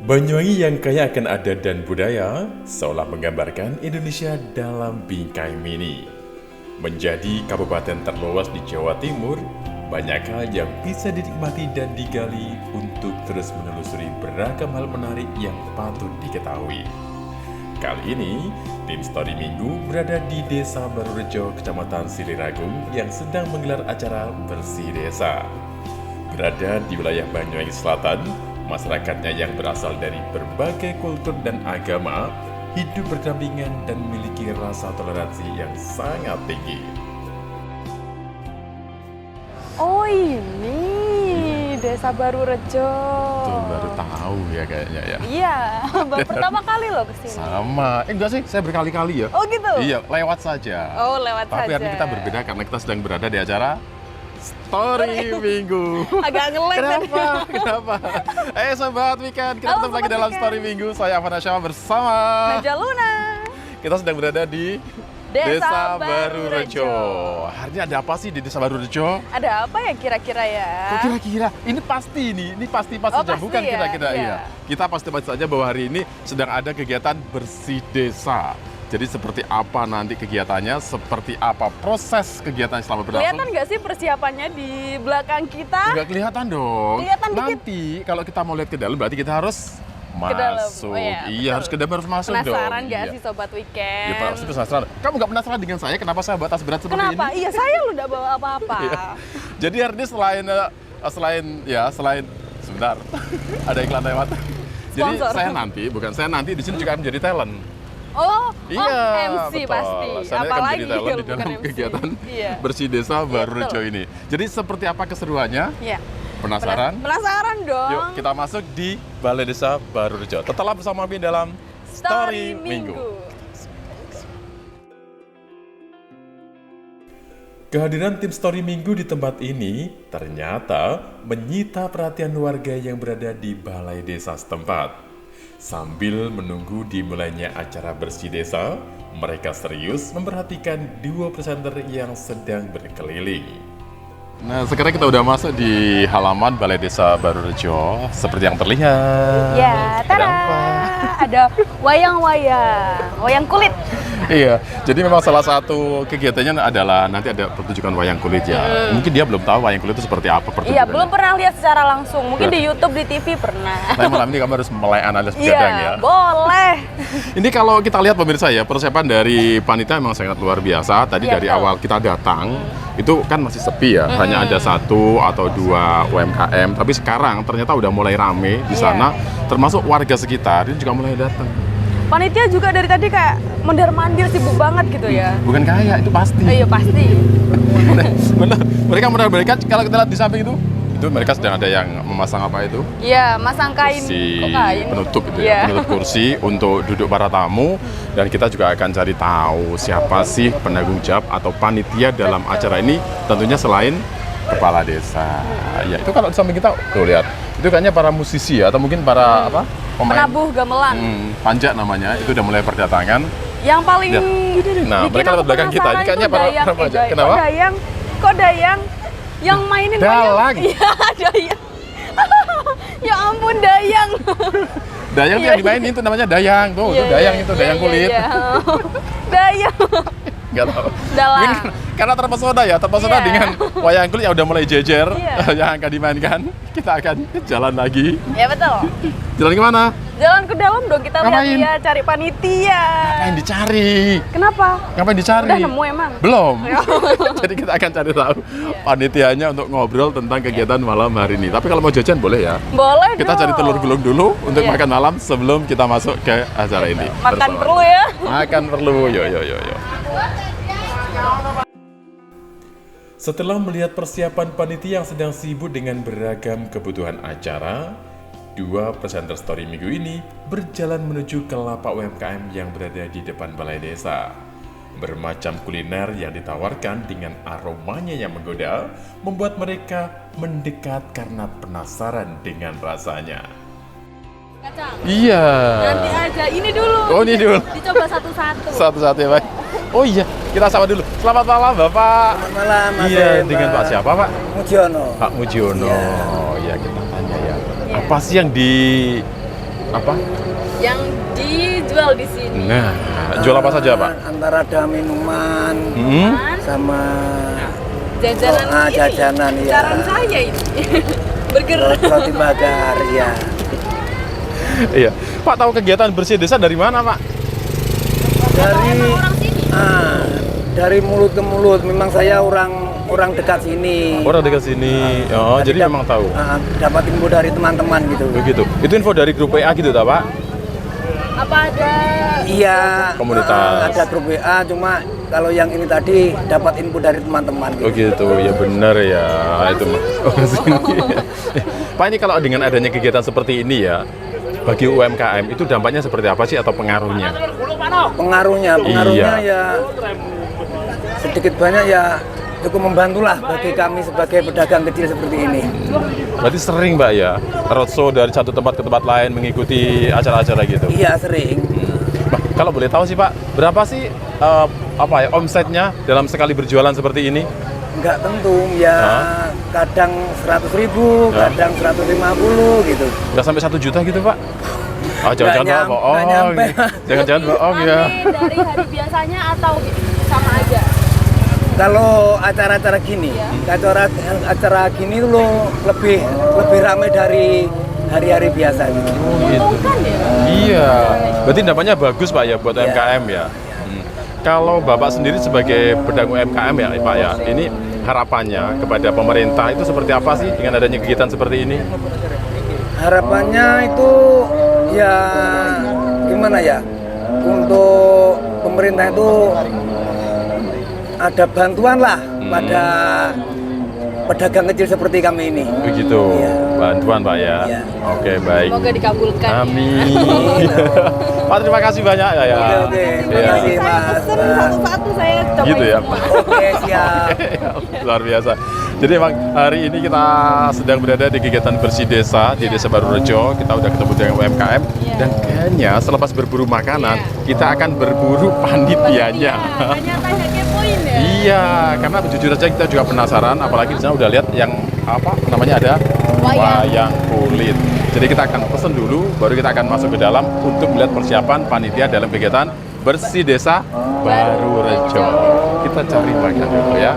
Banyuwangi yang kaya akan adat dan budaya seolah menggambarkan Indonesia dalam bingkai mini. Menjadi kabupaten terluas di Jawa Timur, banyak hal yang bisa dinikmati dan digali untuk terus menelusuri beragam hal menarik yang patut diketahui. Kali ini, tim Story Minggu berada di Desa Barurejo, Kecamatan Siliragung yang sedang menggelar acara Bersih Desa. Berada di wilayah Banyuwangi Selatan, masyarakatnya yang berasal dari berbagai kultur dan agama hidup berdampingan dan memiliki rasa toleransi yang sangat tinggi. Oh ini Desa Barurejo. Tuh baru tahu ya kayaknya ya. Iya, baru pertama kali loh kesini. Sama, enggak sih, saya berkali-kali ya. Oh gitu? Iya, lewat saja. Oh lewat Tapi saja. hari ini kita berbeda karena kita sedang berada di acara Story Minggu. Agak ngelek tadi. Kenapa? Sobat Weekend, kita Halo, ketemu lagi Sobat dalam Weekend. Story Minggu. Saya Afan Asyama bersama Naja Luna. kita sedang berada di Desa Barurejo. Hari ini ada apa sih di Desa Barurejo? Ada apa ya kira-kira ya? Kok kira-kira? Ini pasti Oh, saja, pasti bukan ya, kira-kira iya. iya. Kita pasti saja bahwa hari ini sedang ada kegiatan bersih desa. Jadi seperti apa nanti kegiatannya, seperti apa proses kegiatan selama berlangsung? Kelihatan nggak sih persiapannya di belakang kita? Nggak kelihatan dong. Kelihatan dikit. Nanti kalau kita mau lihat ke dalam berarti kita harus dalam. masuk. Oh, iya, Iya, betul. harus ke dalam, harus masuk dong. Penasaran nggak Iya. sih Sobat Weekend? Ya pasti penasaran. Kamu nggak penasaran dengan saya kenapa saya batas berat seperti Kenapa? ini? Iya saya lu udah bawa apa-apa. Iya. Jadi hari ini selain sebentar ada iklan lewat. Jadi Sponsor. saya nanti di sini juga akan menjadi talent. Oh, Iya, MC betul. pasti. Saya akan Apalagi menjadi talent kalau di bukan dalam MC. kegiatan Iya. Bersih Desa Barurejo betul. ini. Jadi seperti apa keseruannya? Iya. Penasaran? Penasaran dong. Yuk kita masuk di Balai Desa Barurejo. Tetaplah bersama kami dalam Story Minggu. Kehadiran tim Story Minggu di tempat ini ternyata menyita perhatian warga yang berada di balai desa setempat. Sambil menunggu dimulainya acara bersih desa, mereka serius memperhatikan dua presenter yang sedang berkeliling. Nah, sekarang kita udah masuk di halaman Balai Desa Barurejo, seperti yang terlihat. Ya, Ada tada. apa? Ada wayang kulit. Iya, jadi memang salah satu kegiatannya adalah nanti ada pertunjukan wayang kulit ya. Mungkin dia belum tahu wayang kulit itu seperti apa pertunjukannya. Iya, belum pernah lihat secara langsung. Mungkin Nah. di YouTube, di TV pernah. Tapi malam ini kamu harus mulai analis begadang ya. Iya, boleh. Ini kalau kita lihat pemirsa ya, persiapan dari panitia memang sangat luar biasa. Tadi Iya, dari betul. awal kita datang, itu kan masih sepi ya. Hanya ada satu atau dua UMKM. Tapi sekarang ternyata udah mulai rame di Iya. sana. Termasuk warga sekitar, ini juga mulai datang. Panitia juga dari tadi kayak mondar-mandir sibuk banget gitu ya. Bukan kaya, itu pasti. Iya, pasti. Benar. Mereka mereka kalau kita lihat di samping itu mereka sedang ada yang memasang apa itu? Iya, masang kain. Kursi Kok kain? penutup itu Iya. ya, penutup kursi untuk duduk para tamu, dan kita juga akan cari tahu siapa sih penanggung jawab atau panitia dalam acara ini, tentunya selain kepala desa. Ya, itu kalau di samping kita tuh lihat, itu kayaknya para musisi ya atau mungkin para apa? Pemain Penabuh gamelan. panjat namanya, itu udah mulai berdatangan. Yang paling Lihat. Nah, bikin mereka aku lewat belakang kita. Ini penasaran kayaknya tuh para dayang. remaja. Kok Kenapa? dayang yang mainin Dalang. wayang? Iya, dayang. Ya ampun, dayang. Dayang tuh Iya, yang dimainin itu namanya dayang tuh, Iya, itu dayang iya, itu iya, dayang iya, kulit. iya. Dayang. Nggak tahu. Dalang. Mungkin karena terpesona Iya. dengan wayang kulit yang udah mulai jejer Iya. yang akan dimainkan. Kita akan jalan lagi. Ya betul. Jalan kemana? Jalan ke dalam dong, kita lihat Ngapain? dia cari panitia. Ngapain dicari? Kenapa? Ngapain dicari? Udah nemu emang? Belum. Jadi kita akan cari tahu panitianya untuk ngobrol tentang kegiatan malam hari ini. Tapi kalau mau jajan boleh ya. Boleh Kita dong. cari telur gulung dulu untuk Iya. makan malam sebelum kita masuk ke acara ini. Makan bersama. perlu ya. Makan perlu. Yo. Setelah melihat persiapan panitia yang sedang sibuk dengan beragam kebutuhan acara, dua presenter Story Minggu ini berjalan menuju ke lapak UMKM yang berada di depan balai desa. Bermacam kuliner yang ditawarkan dengan aromanya yang menggoda, membuat mereka mendekat karena penasaran dengan rasanya. Kacang. Iya. Nanti aja ini dulu. Oh, ini dulu. Dicoba satu-satu. Satu-satu ya, Pak. Oh iya, kita sapa dulu. Selamat malam, Bapak. Selamat malam, Mas Iya, Mbak. dengan Pak siapa, Pak? Mujiono. Pak Mujiono. Iya. Ya, kita tanya ya. Iya. Apa sih yang Apa? Yang dijual di sini. Nah, jual apa saja Pak? Antara ada minuman sama Jajanan ini. jajanan ya. Jajanan saya ini. Burger. Roti bakar ya. Iya. Pak tahu kegiatan bersih desa dari mana Pak? Dari Orang sini. dari mulut ke mulut. Memang saya orang dekat sini. Orang dekat sini. Oh, jadi memang tahu. Dapat info dari teman-teman gitu. Begitu. Itu info dari grup WA gitu tak Pak? Apa ada Iya. Komunitas. Ada grup WA, cuma kalau yang ini tadi dapat info dari teman-teman gitu. Oh gitu, ya benar ya. Itu mah. Orang sini. Pak, ini kalau dengan adanya kegiatan seperti ini ya, bagi UMKM itu dampaknya seperti apa sih atau pengaruhnya? Pengaruhnya Iya. ya sedikit banyak ya cukup membantulah bagi kami sebagai pedagang kecil seperti ini. Berarti sering Mbak ya, roadshow dari satu tempat ke tempat lain mengikuti acara-acara gitu? Iya sering. Mbak, kalau boleh tahu sih Pak, berapa sih omsetnya dalam sekali berjualan seperti ini? Enggak tentu ya, kadang 100.000, kadang 150 gitu. Nggak sampai 1 juta gitu Pak? Ah, jangan-jangan Nggak bohong. nyampe. Jangan-jangan bohong ya. rame dari hari biasanya atau sama aja? Kalau acara-acara gini, acara gini tuh lebih ramai dari hari-hari biasa gitu. Menguntungkan ya? Iya, berarti dampaknya bagus Pak ya buat Iya. UMKM ya. Kalau Bapak sendiri sebagai pedagang UMKM ya Pak ya, ini harapannya kepada pemerintah itu seperti apa sih dengan adanya kegiatan seperti ini? Harapannya itu ya gimana ya, untuk pemerintah itu ada bantuan lah pada pedagang kecil seperti kami ini. Begitu, Iya. bantuan Pak ya. Iya. Oke, baik. Semoga dikabulkan. Amin. Pak, terima kasih banyak ya. Oke, terima Iya. kasih Saya Mas. pesen satu-satu saya coba Gitu ya, semua. Oke, siap. Luar biasa. Jadi emang hari ini kita sedang berada di kegiatan bersih desa di Desa Baru Rejo. Kita udah ketemu dengan UMKM dan kayaknya selepas berburu makanan kita akan berburu panitianya. Tanya-tanya kepoin ya. Iya, karena jujur saja kita juga penasaran, apalagi di sana udah lihat yang apa namanya ada wayang kulit. Jadi kita akan pesen dulu, baru kita akan masuk ke dalam untuk melihat persiapan panitia dalam kegiatan bersih desa Baru Rejo. Kita cari makan dulu ya.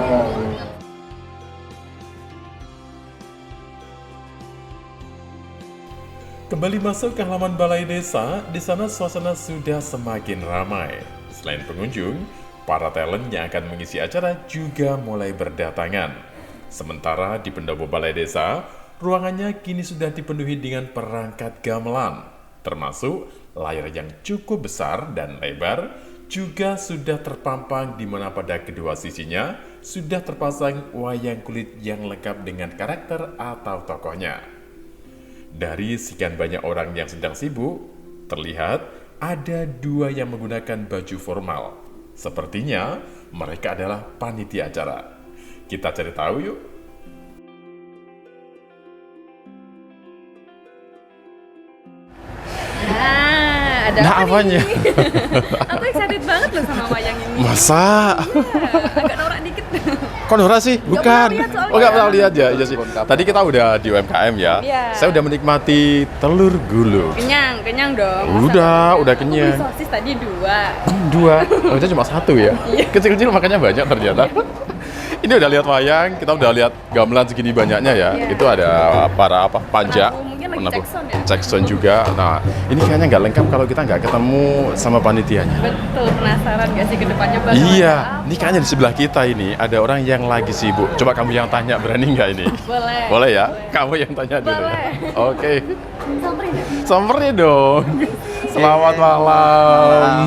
Kembali masuk ke halaman balai desa, di sana suasana sudah semakin ramai. Selain pengunjung, para talent yang akan mengisi acara juga mulai berdatangan. Sementara di pendopo balai desa, ruangannya kini sudah dipenuhi dengan perangkat gamelan, termasuk layar yang cukup besar dan lebar, juga sudah terpampang di mana pada kedua sisinya sudah terpasang wayang kulit yang lengkap dengan karakter atau tokohnya. Dari sekian banyak orang yang sedang sibuk, terlihat ada 2 yang menggunakan baju formal. Sepertinya mereka adalah panitia acara. Kita cari tahu yuk. Nah, ada Nah, apa apanya? nih? Aku excited banget loh sama wayang ini. Masa? Agak norak dikit. Kok Nora sih? Bukan. pernah lihat soalnya. Oh, nggak pernah lihat ya. Iya sih. Tadi kita udah di UMKM ya. Iya. Saya udah menikmati telur gulung. Kenyang dong. Udah kenyang. Aku beli sosis tadi 2. 2. Oh, itu cuma 1 ya? Kecil-kecil makanya banyak ternyata. Ini udah lihat wayang, kita udah lihat gamelan segini banyaknya ya. Iya. Itu ada para apa? Panja. Mungkin lagi Penabuh. cekson ya? Cekson juga. Nah, ini kayaknya nggak lengkap kalau kita nggak ketemu sama panitianya. Betul, penasaran gak sih ke depannya bakal Iya, ada ini apa? kayaknya di sebelah kita ini ada orang yang lagi sibuk. Coba kamu yang tanya, berani nggak ini? Boleh. Boleh ya? Kamu yang tanya dulu ya? Boleh. Oke. Samperin deh. Samperin dong. Selamat malam.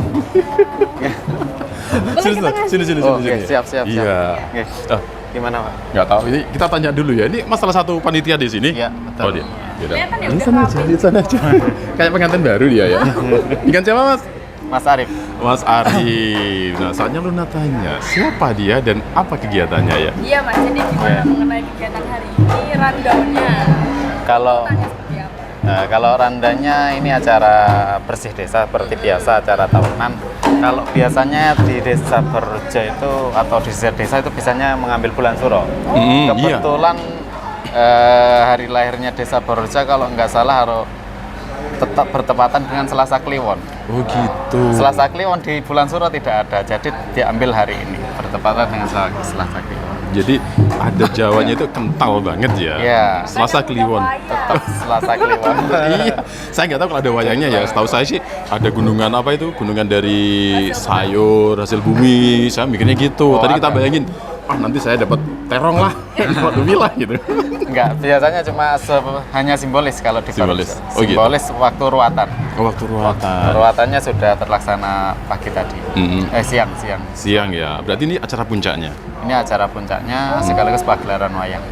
Sini, sini. Oke, siap. Iya. Oke. Ah, Gimana, Pak? nggak tahu. Ini kita tanya dulu ya. Ini mas salah satu panitia di sini? Iya, betul. Oh, dia. Yaudah. Kelihatan ya, Di udah sana rapi. aja, di sana aja. Kayak pengantin baru dia ya. Ikan siapa, Mas? Mas Arif. Mas Arif. Nah, saatnya Luna tanya, siapa dia dan apa kegiatannya ya? Iya mas, jadi gimana mengenai kegiatan hari ini, rundown-nya? Kalau Tanya seperti apa? kalau randanya ini acara bersih desa seperti biasa, acara tahunan. Kalau biasanya di Desa Berja itu atau di desa itu biasanya mengambil bulan suro. Iya. Kebetulan hari lahirnya Desa Berja kalau nggak salah tetap bertepatan dengan Selasa Kliwon. Oh gitu. Selasa Kliwon di bulan Suro tidak ada, jadi diambil hari ini bertepatan dengan Selasa Kliwon. Jadi ada Jawanya itu kental banget ya. Iya. Selasa Kliwon. Tetap Selasa Kliwon. Iya, saya nggak tahu kalau ada wayangnya ya. Setahu saya sih ada gunungan apa itu? Gunungan dari sayur, hasil bumi. Saya mikirnya gitu. Tadi kita bayangin, nanti saya dapat terong lah, dapat bumi lah gitu. Enggak, biasanya cuma hanya simbolis kalau di Simbolis. Barurjo. Oh, gitu. Simbolis waktu ruatan. Oh, waktu ruatan. Ruatannya sudah terlaksana pagi tadi. Siang. Siang ya. Berarti ini acara puncaknya. Ini acara puncaknya sekaligus pagelaran wayang.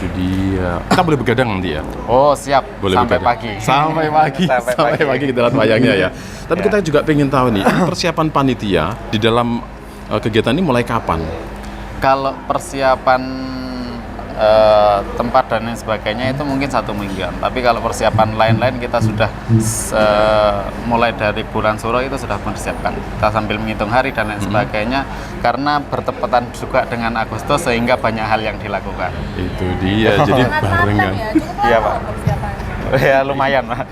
Itu dia. Kita boleh begadang nanti ya? Oh, siap. Boleh Sampai begadang. pagi. Sampai pagi. Sampai pagi kita lihat wayangnya ya. Tapi Ya. kita juga pengen tahu nih, ini persiapan panitia di dalam kegiatan ini mulai kapan? Kalau persiapan tempat dan lain sebagainya itu mungkin 1 mingguan. Tapi kalau persiapan lain-lain kita sudah mulai dari bulan Suro itu sudah mempersiapkan. Kita sambil menghitung hari dan lain sebagainya karena bertepatan juga dengan Agustus sehingga banyak hal yang dilakukan. Itu dia, jadi barengan. Iya, Pak. Ya lumayan, Pak.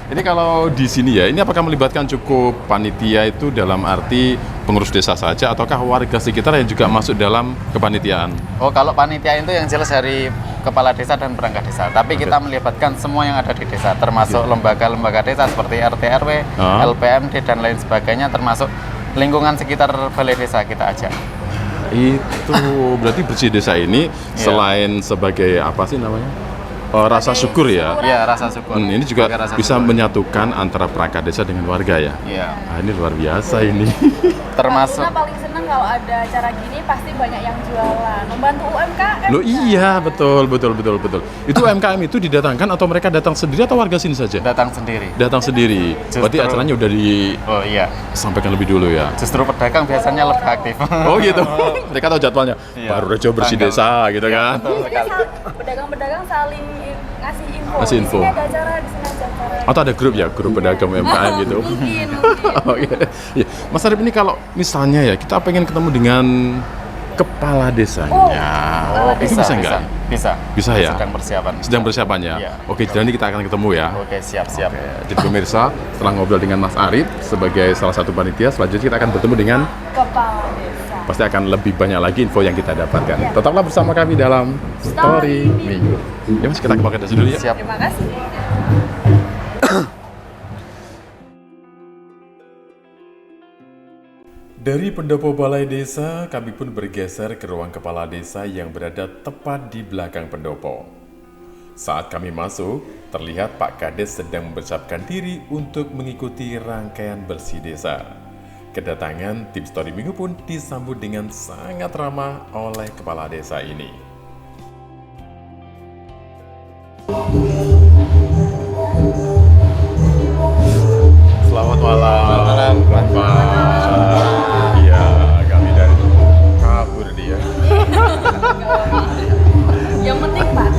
Ini kalau di sini ya, ini apakah melibatkan cukup panitia itu dalam arti pengurus desa saja ataukah warga sekitar yang juga masuk dalam kepanitiaan? Oh, kalau panitia itu yang jelas dari kepala desa dan perangkat desa. Tapi kita melibatkan semua yang ada di desa, termasuk lembaga-lembaga desa seperti RT RW, LPMD dan lain sebagainya, termasuk lingkungan sekitar balai desa kita ajak. Itu berarti bersih desa ini selain sebagai apa sih namanya? Rasa syukur ya. Iya, rasa syukur. Ini juga Rasa bisa syukur. menyatukan antara perangkat desa dengan warga ya. Iya. Ini luar biasa ini. Termasuk Kita paling seneng kalau ada acara gini pasti banyak yang jualan, membantu UMKM. Loh iya, betul. Itu UMKM itu didatangkan atau mereka datang sendiri atau warga sini saja? datang sendiri. Datang sendiri. Berarti Justru- acaranya udah Oh iya. disampaikan lebih dulu ya. Justru pedagang biasanya lebih aktif. Oh gitu. Mereka tahu jadwalnya. Iya. Barurjo bersih Tanggal. desa gitu kan. Betul sekali. Pedagang-pedagang saling ngasih info. Ngasih info. Di sini ada acara, di sini ada acara. Atau ada grup ya, grup pedagang UMKM gitu. Mungkin. Oke. Ya. Mas Arif ini kalau misalnya ya kita pengen ketemu dengan kepala desanya. Itu bisa nggak? Bisa ya? Sedang persiapan. Sedang persiapannya. Iya. Oke, jadi kita akan ketemu ya. Oke, siap. Jadi pemirsa, setelah ngobrol dengan Mas Arif sebagai salah satu panitia, selanjutnya kita akan bertemu dengan Kepala desa. pasti akan lebih banyak lagi info yang kita dapatkan. Tetaplah bersama kami dalam Story Minggu. Ya Mas, kita ke Balai Desa dulu ya. Siap. Terima kasih. Dari pendopo Balai Desa, kami pun bergeser ke ruang kepala desa yang berada tepat di belakang pendopo. Saat kami masuk, terlihat Pak Kades sedang mempersiapkan diri untuk mengikuti rangkaian bersih desa. Kedatangan tim Story Minggu pun disambut dengan sangat ramah oleh kepala desa ini. Selamat malam. Iya, kami dari kabur dia. Yang penting Pak.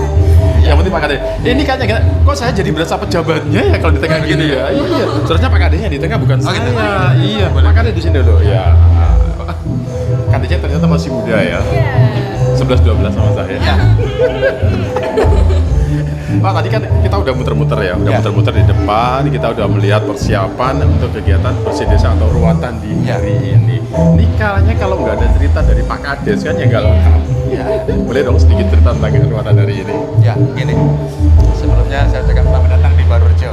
Yang penting Pak Kades. Ini kayaknya kok saya jadi berasa pejabatnya ya kalau di tengah begini ya. Iya. Seharusnya Pak Kadesnya di tengah bukan saya. Iya, Pak Kades di sini dulu. Ya. Kadesnya ternyata masih muda ya. 11-12 sama saya. Pak, tadi kan kita udah muter-muter ya, muter-muter di depan, kita udah melihat persiapan untuk kegiatan bersih desa atau ruatan di hari ini. Ini kayaknya kalau nggak ada cerita dari Pak Kades kan ya nggak lengkap. Boleh dong sedikit cerita tentang ruatan hari ini. Ya, gini. Sebelumnya saya ucapkan selamat datang di Barurjo.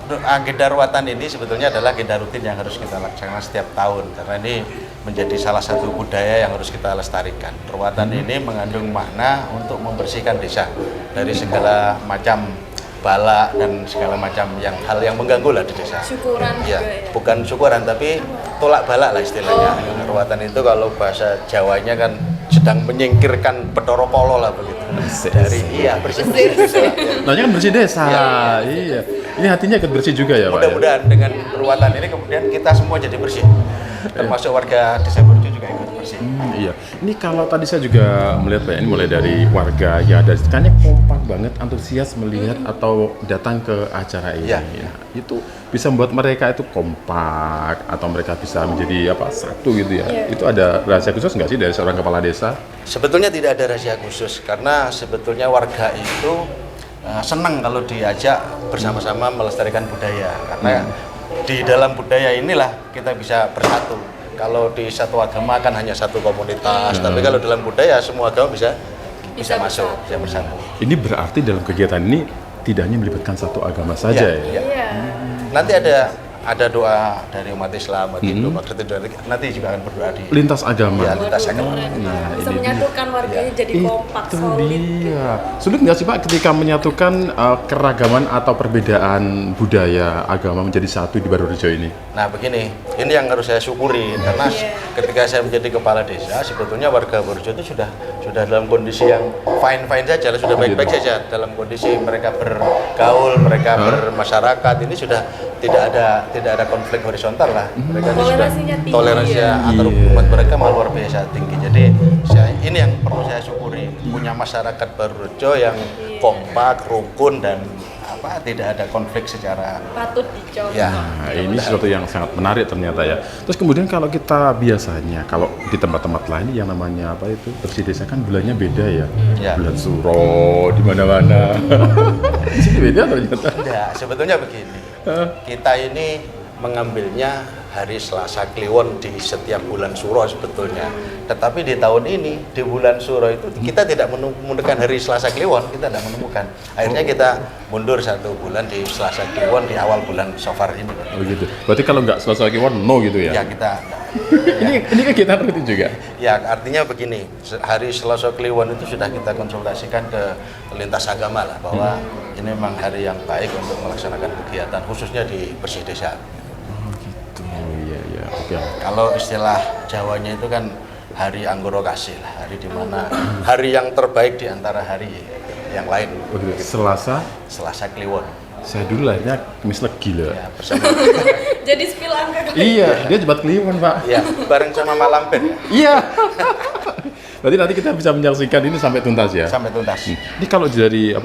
Agenda ruatan ini sebetulnya adalah agenda rutin yang harus kita laksanakan setiap tahun karena ini menjadi salah satu budaya yang harus kita lestarikan. Ruatan ini mengandung makna untuk membersihkan desa dari segala macam bala dan segala macam hal yang mengganggu lah di desa. Syukuran Ya, juga ya. bukan syukuran tapi tolak balak lah istilahnya. Ruatan itu kalau bahasa Jawanya kan sedang menyingkirkan Bathara Kala lah begitu. Dari bersih desa. Namanya kan bersih desa. Iya. Ini hatinya ikut bersih juga ya, Pak. Mudah-mudahan dengan ruatan ini kemudian kita semua jadi bersih. Termasuk warga desa Barurjo juga ikut bersih. Iya. Ini kalau tadi saya juga melihat Pak, ini mulai dari warga ya dari kayaknya kompak banget, antusias melihat atau datang ke acara ini. Iya. Nah, itu bisa membuat mereka itu kompak atau mereka bisa menjadi satu gitu ya. Itu ada rahasia khusus nggak sih dari seorang kepala desa? Sebetulnya tidak ada rahasia khusus karena sebetulnya warga itu senang kalau diajak bersama-sama melestarikan budaya, karena di dalam budaya inilah kita bisa bersatu. Kalau di satu agama kan hanya satu komunitas, tapi kalau dalam budaya semua agama bisa masuk, bisa bersatu. Ini berarti dalam kegiatan ini tidak hanya melibatkan satu agama saja ya? Iya. Nanti ada doa dari umat Islam, Hindu, nanti juga akan berdoa di Lintas agama. ya, lintas agama. Bisa menyatukan warganya jadi kompak, Itu solid. dia. Sulit nggak sih Pak ketika menyatukan keragaman atau perbedaan budaya agama menjadi satu di Barurejo ini? Nah begini, ini yang harus saya syukuri karena ketika saya menjadi kepala desa, sebetulnya warga Barurejo itu sudah dalam kondisi yang fine saja, sudah baik-baik saja dalam kondisi mereka bergaul, mereka bermasyarakat, ini sudah tidak ada konflik horizontal lah. Mereka ini sudah Toleransinya tinggi, toleransinya antar umat mereka malah luar biasa tinggi. Jadi ini yang perlu saya syukuri, punya masyarakat Barurejo yang kompak, rukun dan tidak ada konflik secara Patut dicontoh. ya. Nah, ini sesuatu yang sangat menarik ternyata ya. Terus kemudian kalau kita biasanya, kalau di tempat-tempat lain yang namanya bersih desa kan bulannya beda ya. Ya. Bulan Suro di mana-mana. Di sini beda ternyata. Enggak, sebetulnya begini. Kita ini mengambilnya hari Selasa Kliwon di setiap bulan Suro sebetulnya. Tetapi di tahun ini, di bulan Suro itu kita tidak menemukan hari Selasa Kliwon, kita tidak menemukan. Akhirnya kita mundur 1 bulan di Selasa Kliwon di awal bulan Safar ini. Oh gitu. Berarti kalau nggak Selasa Kliwon no gitu ya? Ya kita Ini kegiatan rutin juga? ya artinya begini, hari Selasa Kliwon itu sudah kita konsultasikan ke lintas agama lah, bahwa ini memang hari yang baik untuk melaksanakan kegiatan khususnya di bersih desa. Oh iya, oke. Kalau istilah Jawanya itu kan hari Anggoro Kasih lah, hari dimana hari yang terbaik di antara hari yang lain. Oh, gitu. Selasa Kliwon. Saya dulu lahirnya Kamis Legi loh. Ya, bersama Jadi spill angka. Iya, dia Jumat Kliwon Pak. ya, bareng sama Malamben ya, Iya. Berarti nanti kita bisa menyaksikan ini sampai tuntas ya? sampai tuntas. Ini kalau dari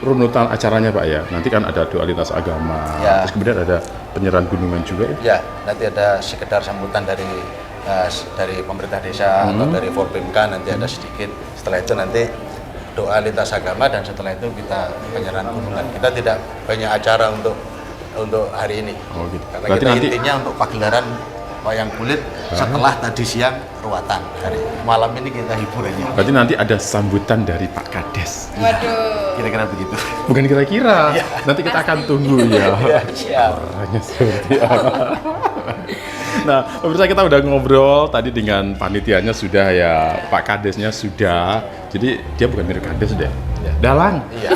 runutan acaranya Pak ya, nanti kan ada doa lintas agama, Ya. terus kemudian ada penyerahan gunungan juga ya? Ya, nanti ada sekedar sambutan dari pemerintah desa atau dari Forbimka, nanti ada sedikit. Setelah itu nanti doa lintas agama dan setelah itu kita penyerahan gunungan. Kita tidak banyak acara untuk hari ini. Oh gitu. Karena Berarti kita nanti intinya untuk pagelaran wayang kulit setelah tadi siang ruatan. Hari malam ini kita hiburannya. berarti nanti ada sambutan dari Pak Kades. Waduh. Kira-kira begitu. Bukan kira-kira, nanti kita akan tunggu ya. Ya, siap. Orangnya seperti apa. Nah, pemirsa kita udah ngobrol tadi dengan panitianya sudah ya, Pak Kadesnya sudah. Jadi dia bukan mirip Kades deh. Dalang. Iya.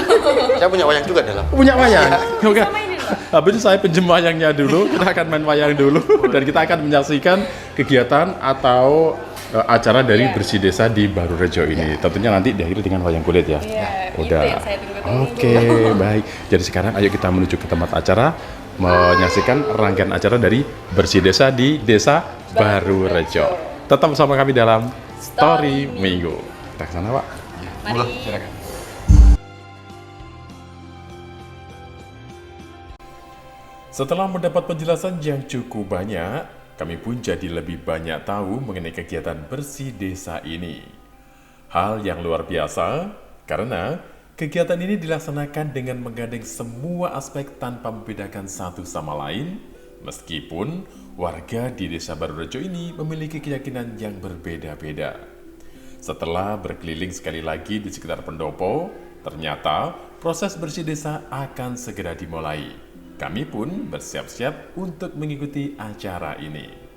Saya punya wayang juga dalam. Punya wayang. Oke. Mainin, Pak. Habis itu saya pinjem wayangnya dulu, kita akan main wayang dulu dan kita akan menyaksikan kegiatan atau acara dari bersih desa di Barurejo ini. Tentunya nanti diakhiri dengan wayang kulit ya. Iya, Udah. itu yang saya tunggu-tunggu. Oke, baik. Jadi sekarang ayo kita menuju ke tempat acara menyaksikan rangkaian acara dari bersih desa di Desa Barurejo. Tetap bersama kami dalam Story Minggu. Kita ke sana, Pak. Monggo, silakan. Setelah mendapat penjelasan yang cukup banyak, kami pun jadi lebih banyak tahu mengenai kegiatan bersih desa ini. Hal yang luar biasa karena kegiatan ini dilaksanakan dengan menggandeng semua aspek tanpa membedakan satu sama lain, meskipun warga di Desa Barurejo ini memiliki keyakinan yang berbeda-beda. Setelah berkeliling sekali lagi di sekitar pendopo, ternyata proses bersih desa akan segera dimulai. Kami pun bersiap-siap untuk mengikuti acara ini.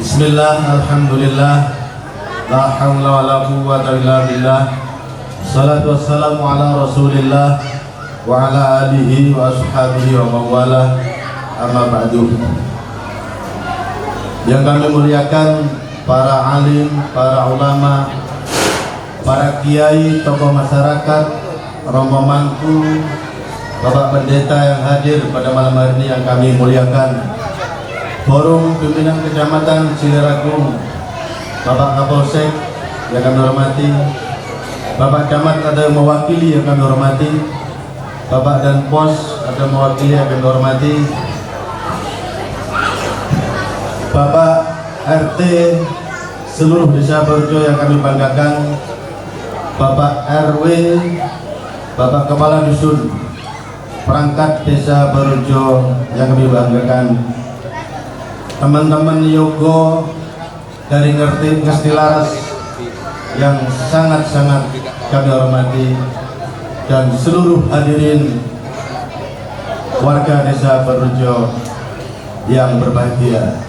Bismillah, alhamdulillah, la hawla wa la quwwata illa billah. Salatu wassalamu ala rasulillah wa ala alihi wa ashabihi wa mawala, amma ba'du. Yang kami muliakan para alim, para ulama, para kiai, tokoh masyarakat, romo mangku, Bapak Pendeta yang hadir pada malam hari ini yang kami muliakan, Forum Pimpinan Kecamatan Cileragung, Bapak Kapolsek yang kami hormati, Bapak Camat ada yang mewakili yang kami hormati, Bapak dan Pos ada yang mewakili yang kami hormati, Bapak RT seluruh Desa Borjo yang kami banggakan, Bapak RW, Bapak Kepala Dusun, perangkat Desa Borjo yang kami banggakan, teman-teman Yogo dari Ngesti Laras yang sangat-sangat kami hormati, dan seluruh hadirin warga Desa Borjo yang berbahagia.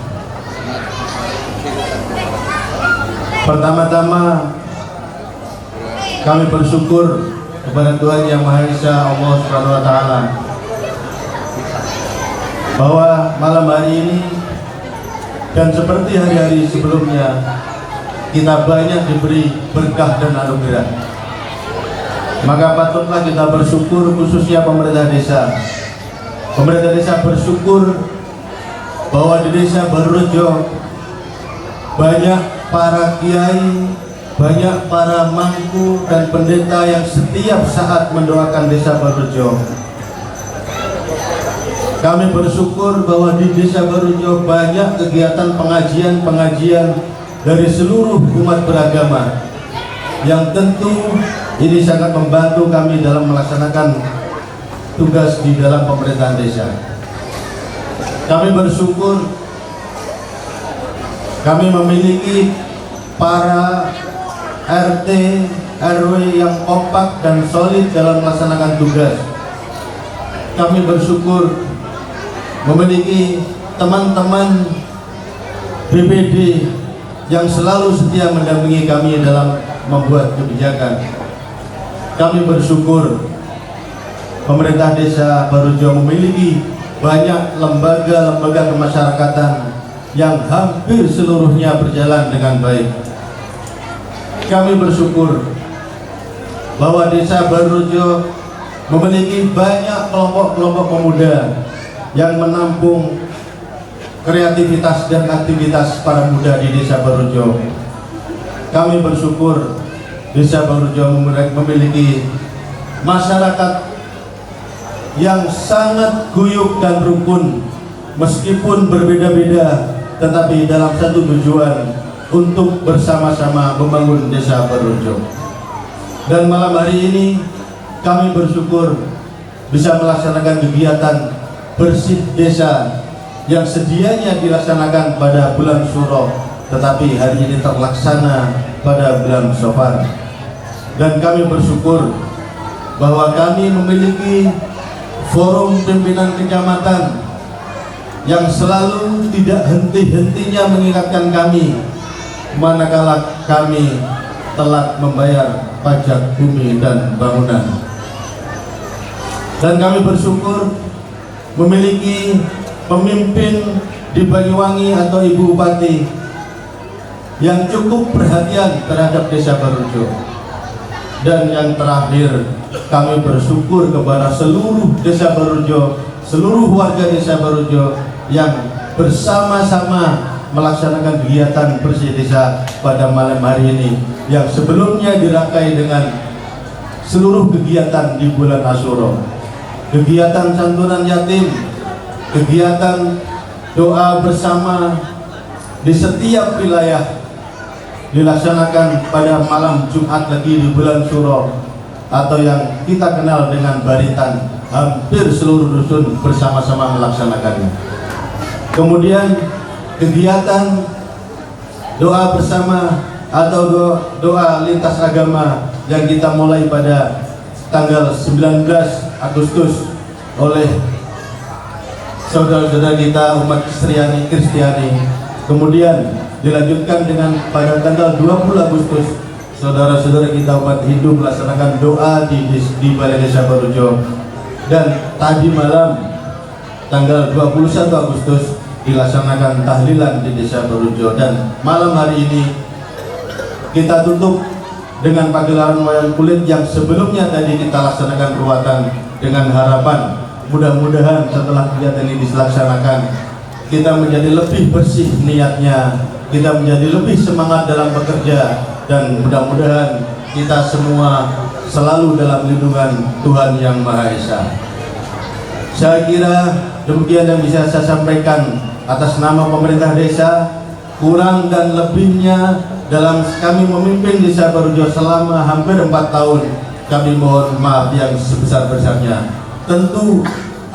Pertama-tama kami bersyukur kepada Tuhan Yang Maha Esa, Allah Subhanahu wa Ta'ala, bahwa malam hari ini dan seperti hari-hari sebelumnya kita banyak diberi berkah dan anugerah. Maka patutlah kita bersyukur, khususnya pemerintah desa. Pemerintah desa bersyukur bahwa di Desa Borjo banyak para kiai, banyak para mangku dan pendeta yang setiap saat mendoakan Desa Borjo. Kami bersyukur bahwa di Desa Borjo banyak kegiatan pengajian-pengajian dari seluruh umat beragama, yang tentu ini sangat membantu kami dalam melaksanakan tugas di dalam pemerintahan desa. Kami bersyukur kami memiliki para RT, RW yang kompak dan solid dalam melaksanakan tugas. Kami bersyukur memiliki teman-teman BPD yang selalu setia mendampingi kami dalam membuat kebijakan. Kami bersyukur pemerintah Desa Borjo memiliki banyak lembaga-lembaga kemasyarakatan yang hampir seluruhnya berjalan dengan baik. Kami bersyukur bahwa Desa Borjo memiliki banyak kelompok-kelompok pemuda yang menampung kreativitas dan aktivitas para muda di Desa Borjo. Kami bersyukur Desa Borjo memiliki masyarakat yang sangat guyup dan rukun, meskipun berbeda-beda, tetapi dalam satu tujuan untuk bersama-sama membangun Desa Borjo. Dan malam hari ini kami bersyukur bisa melaksanakan kegiatan bersih desa yang sedianya dilaksanakan pada bulan Suro, tetapi hari ini terlaksana pada bulan Safar. Dan kami bersyukur bahwa kami memiliki forum pimpinan kecamatan yang selalu tidak henti-hentinya mengingatkan kami manakala kami telat membayar pajak bumi dan bangunan. Dan kami bersyukur memiliki pemimpin di Banyuwangi atau Ibu Bupati yang cukup perhatian terhadap Desa Borjo. Dan yang terakhir, kami bersyukur kepada seluruh Desa Borjo, seluruh warga Desa Borjo yang bersama-sama melaksanakan kegiatan bersih desa pada malam hari ini, yang sebelumnya dirangkai dengan seluruh kegiatan di bulan Asyura. Kegiatan santunan yatim, kegiatan doa bersama di setiap wilayah dilaksanakan pada malam Jumat lagi di bulan Suro, atau yang kita kenal dengan Baritan. Hampir seluruh dusun bersama-sama melaksanakannya. Kemudian kegiatan doa bersama atau doa lintas agama yang kita mulai pada tanggal 19 Agustus oleh saudara-saudara kita umat Kristiani Kemudian dilanjutkan dengan pada tanggal 20 Agustus saudara-saudara kita umat Hindu melaksanakan doa di Balai Desa Barujo. Dan tadi malam tanggal 21 Agustus dilaksanakan tahlilan di Desa Barujo. Dan malam hari ini kita tutup dengan pagelaran wayang kulit yang sebelumnya tadi kita laksanakan ruatan, dengan harapan mudah-mudahan setelah kegiatan ini dilaksanakan kita menjadi lebih bersih niatnya, kita menjadi lebih semangat dalam bekerja, dan mudah-mudahan kita semua selalu dalam lindungan Tuhan Yang Maha Esa. Saya kira demikian yang bisa saya sampaikan atas nama pemerintah desa. Kurang dan lebihnya dalam kami memimpin Desa Barujo selama hampir 4 tahun, kami mohon maaf yang sebesar-besarnya. Tentu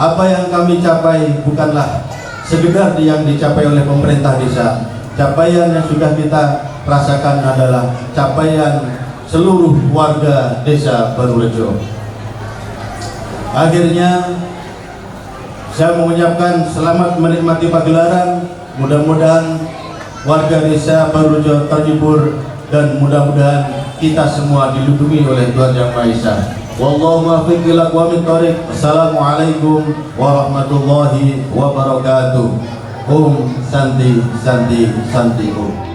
apa yang kami capai bukanlah sekedar yang dicapai oleh pemerintah desa. Capaian yang sudah kita rasakan adalah capaian seluruh warga Desa Barurejo. Akhirnya saya mengucapkan selamat menikmati pagelaran. Mudah-mudahan warga Desa Barurejo terhibur dan mudah-mudahan kita semua dilindungi oleh Tuhan Yang Maha Esa. Wallahu muwaffiq ila aqwamit thoriq. Assalamualaikum warahmatullahi wabarakatuh. Om Santi Santi Santi Om.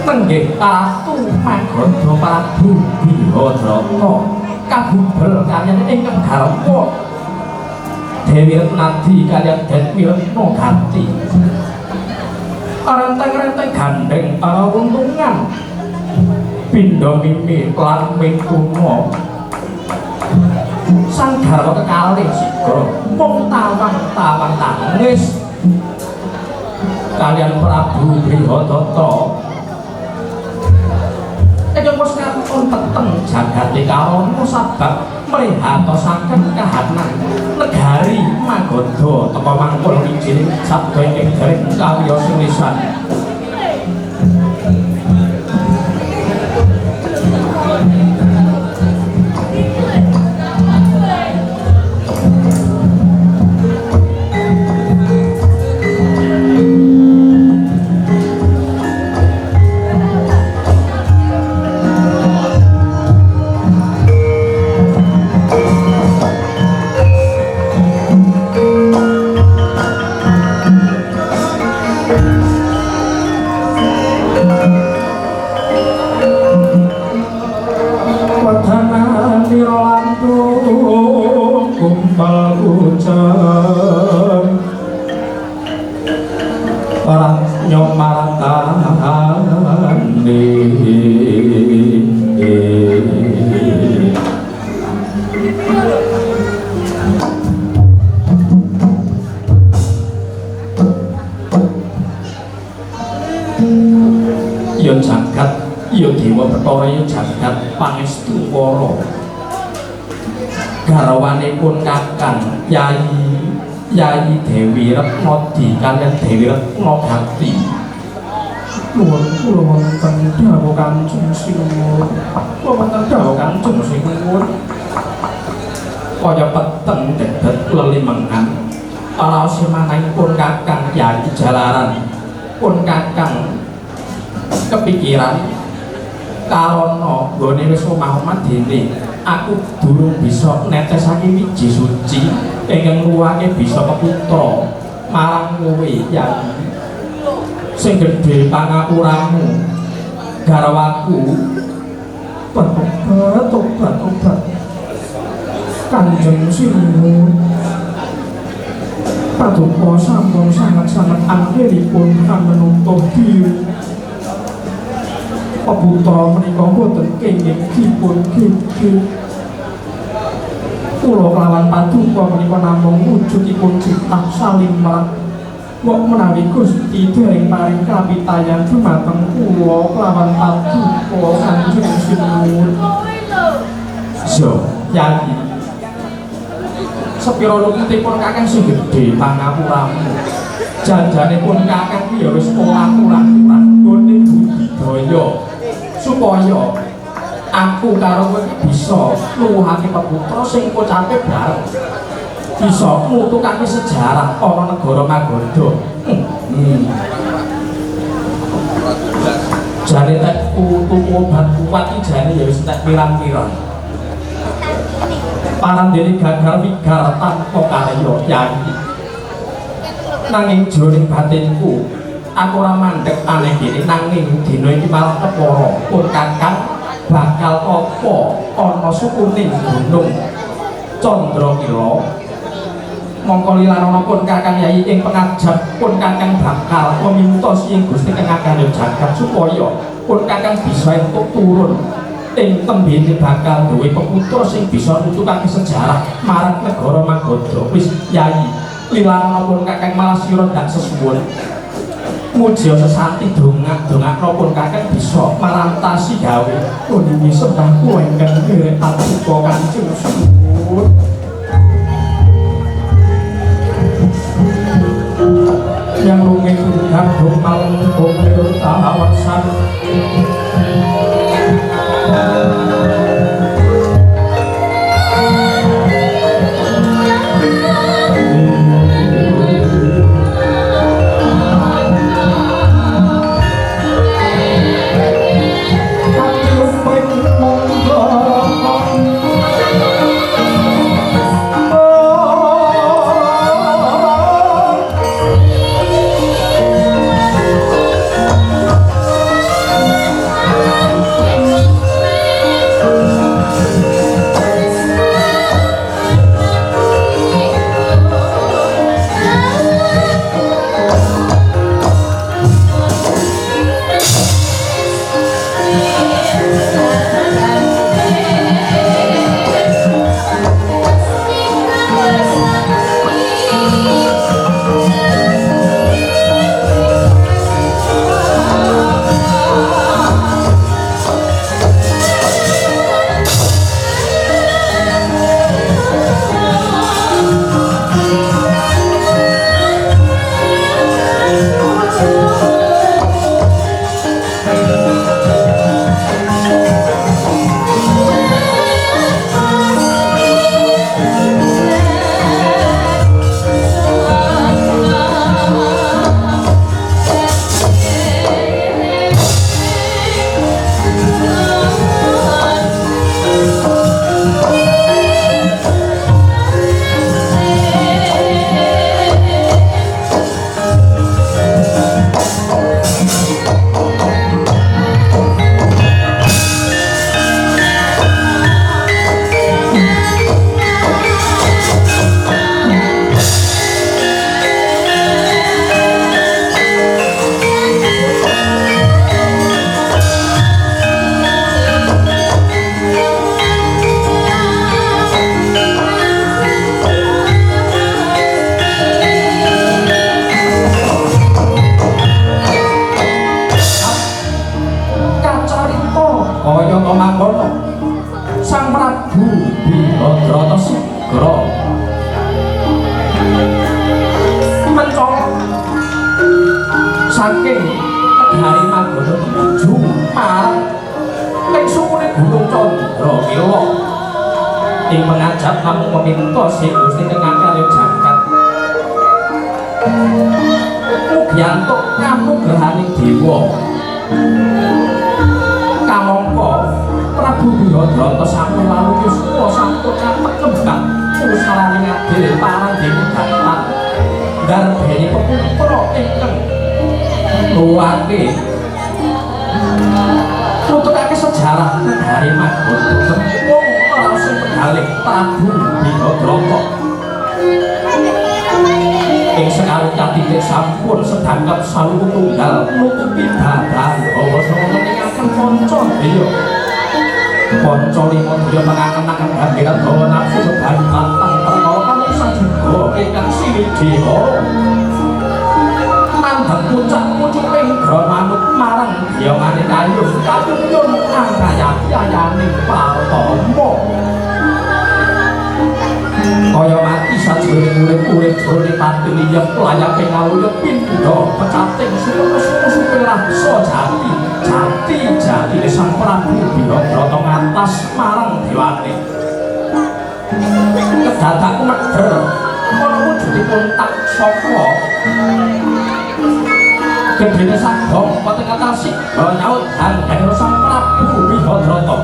Tenggih tatu magoda Prabu Bihadratma kabubel kaliyan ingkang garwa Dewi Retnadi kaliyan Dewi Retna Ganti renteng-renteng gandeng para runtungan pindha mimi lan mingkuna sang garwa kekalih sigra mung tawang-tawang tangis kaliyan Prabu Bihadratma ingkang wis katon peteng jagate karana sabab mrihatosaken kahanan negari Magoda teka mangkul wijining sabda ing dereng kawiyos lisan timbal hujan orang nyomarkani ya jagat ya dewa Bathara ya jagat pangestu para garwanipun kakang Yayi Dewi Retnadi kaliyan Dewi Retno Bakti nuwun kula wonten dawuh Kanjeng Sinuwun kaya peteng dedet lelimengan raos manahipun kakang Yayi Jalaran pun kakang kepikiran karana nggone wis omah-omah dene aku durung bisa netesake wiji suci ingkang luwange bisa keputra marang kowe Yayi sing gedhe pangapuramu garwaku tobat Kanjeng Sinuwun paduka sampun sangat-sangat anggenipun kamenungtuh diri peputra menika boten kenging dipun gigih kula kelawan paduka menika namung wujudipun cipta saling marang kok menawi Gusti dereng paring kapitayan dumateng kula kelawan paduka Kanjeng Sinuwun Yayi sepira luputipun kakang sing gedhe pangapuramu janjanipun kakang ya wis ora-ora nggone budidaya supaya aku karo kowe bisa nuwuhake peputra sing pocape bareng bisa mutukake sejarah ana negara Magoda jane tek tuku obat kuat iki jane ya wis tek pirang-pirang parandene gagal wigar tanpa karya Yayi nanging jroning batinku aku ora mandhek aneh kene nanging dina iki malah kepara pun kakang bakal apa ana sukuning gunung Candrakila mongko lilarana pun kakang Yayi ing pengajap pun kakang bakal memintos ing Gusti Kang Ageng jagat supaya pun kakang bisa entuk turun ing tembene bakal duwe peputra sing bisa nutukake sejarah marang negara Magoda wis Yayi lilarana pun kakang Malasira dan sesuwun muji sesanti dongak-dongakno pun kakang bisa marantasi gawe pundi sembah kuwi ingkang nderek paduka Kanjeng Sinuwun yang rumeng gabung malam gomel tawarsan Broto Sugro mencolok saking negari Magono menuju marang ing sukune Gunung Condro Kilo ing mengajab namung meminta sing Gusti tengah kaliyan jagat mugi antuk kanugrahaning dewa kamangka Prabu Bihadrata sampun lalu yuswa sampun kapekembang pusaraning adil parang dening datan ndarbeni peputra ingkang luwake nutukake sejarah negari Magono wong ora sing pedhaling Prabu Bihadrata ing sekali titik sampun sedangkap sawu tunggal nutupi dadan bawa sono ningaken kanca dhewe kanca lima dhewe pangangen-angen gambiran bawa nafsu beban pantang perkara kali sajuga ingkang sinidewa mandheng puncak-pucuking gra manut marang diyongane kayun kayun angkayati-ayaning Pratama kaya mati sajroning urip-urip jroning pati liyep layape ngawuyut pindha pecating suku-suku raksa jati sang Prabu Bihadrata ngantos marang dewane kedadak medher ana wujudipun tak sapa gedene sagong boten katasik nyaut dan sang Prabu Bihadrata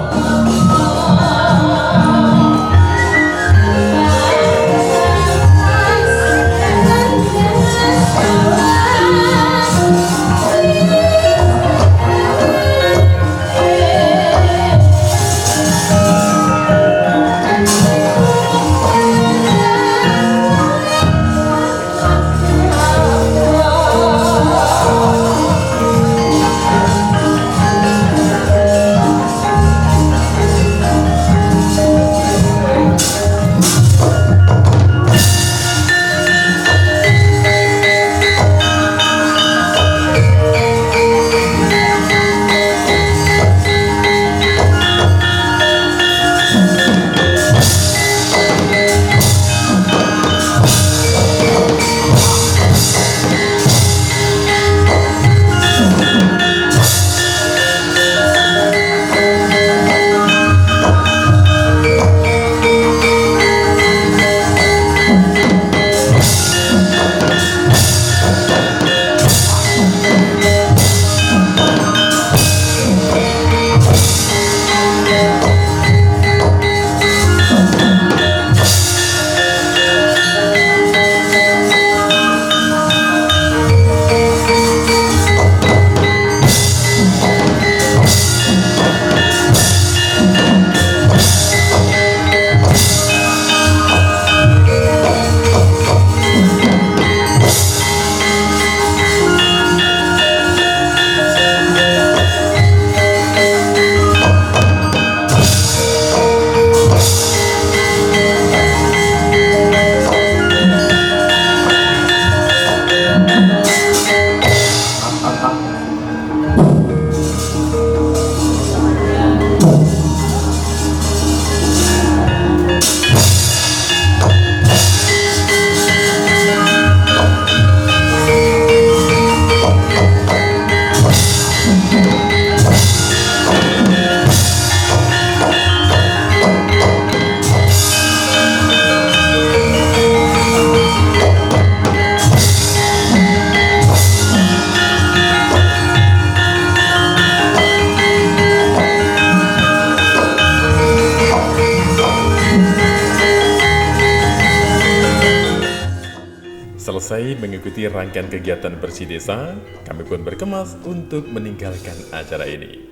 Selesai mengikuti rangkaian kegiatan bersih desa, kami pun berkemas untuk meninggalkan acara ini.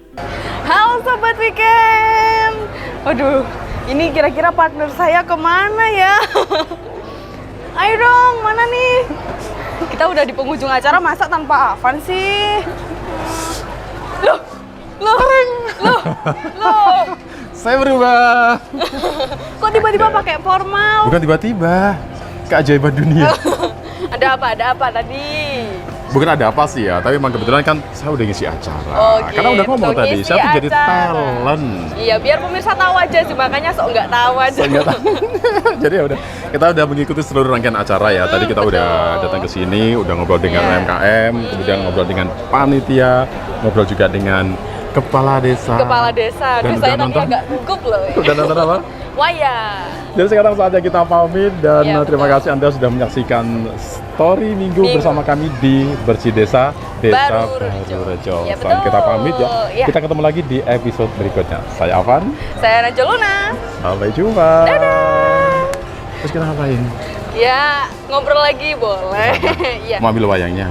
Halo Sobat Weekend. Waduh, ini kira-kira partner saya kemana ya? Ayo dong, mana nih? Kita udah di penghujung acara, masa tanpa Afan sih? Loh. Saya berubah. Kok tiba-tiba pakai formal? Bukan tiba-tiba, keajaiban dunia. Ada apa tadi? bukan ada apa sih ya, tapi memang kebetulan kan saya udah ngisi acara. Oh, Karena udah ngomong gitu, tadi, ngisi saya tuh jadi acara. talent. Iya, biar pemirsa tahu aja sih, makanya sok nggak tahu aja. Saya nggak tahu. Jadi ya udah, kita udah mengikuti seluruh rangkaian acara ya. Tadi kita udah betul. datang ke sini, udah ngobrol dengan Iya. UMKM, kemudian ngobrol dengan panitia, ngobrol juga dengan kepala desa. Kepala desa. Dan Aduh, udah saya tadi nonton? agak gugup loh. Udah nonton apa? Wayang. Jadi sekarang saatnya kita pamit dan Iya, terima betul. kasih Anda sudah menyaksikan Story Minggu Minggu. bersama kami di Bersih Desa, Desa Baru Rejo. Rejo. Iya, Sekarang kita betul. pamit ya. Iya. Kita ketemu lagi di episode berikutnya. Saya Avan. Saya Raja Luna. Sampai jumpa. Terus kita ngapain? Ya, ngobrol lagi boleh. Iya. Mau ambil wayangnya.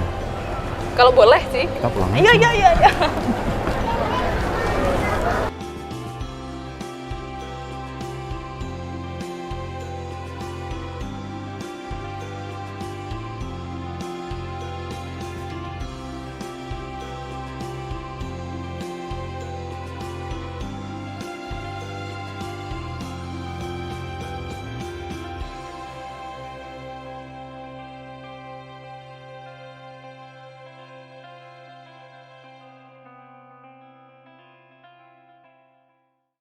Kalau boleh sih. Kita pulang. Iya, iya, iya.